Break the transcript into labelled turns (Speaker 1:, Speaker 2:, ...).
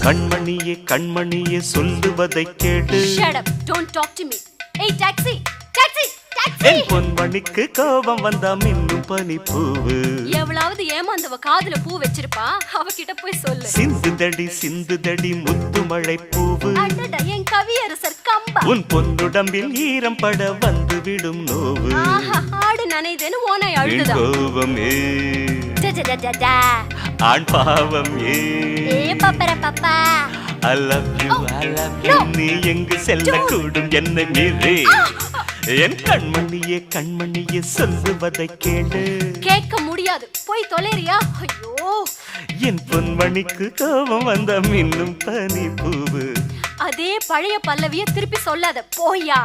Speaker 1: கண்மணியே கண்மணியே சொல்லுவதை கேடு.
Speaker 2: Shut up, don't talk to me. Hey taxi, taxi, taxi.
Speaker 1: என் பொன்மணிக்கு கோபம் வந்தா மின்னும் பனிப்பூவு.
Speaker 2: எவ்வளவு ஏமாந்தவ காதுல பூ வச்சிருப்பா, அவகிட்ட போய் சொல்லு.
Speaker 1: சிந்துதடி முத்து மழை பூவு.
Speaker 2: அடடா என் கவியரசர் கம்பா.
Speaker 1: உன் பொன்னுடம்பில் ஈரம் பட வந்து விடும் நோவு.
Speaker 2: ஆடு நனைதேன்னு ஓனை அழுதுதா.
Speaker 1: கோபமே
Speaker 2: டடடடடா.
Speaker 1: ஆண் பாவம் ஏ
Speaker 2: பப்பர Papa.
Speaker 1: I love you, I love you. நீ எங்கு செல்லக்கூடும் என்னை மீறி. என் கண்மணியே கண்மணியே சொல்லுவதை கேளு.
Speaker 2: கேட்க முடியாது, போய் தொலைறியா? ஐயோ,
Speaker 1: என் பொன்மணிக்கு கோபம் வந்த மின்னும் பனி பூவு.
Speaker 2: அதே பழைய பல்லவிய திருப்பி சொல்லாத, போயா.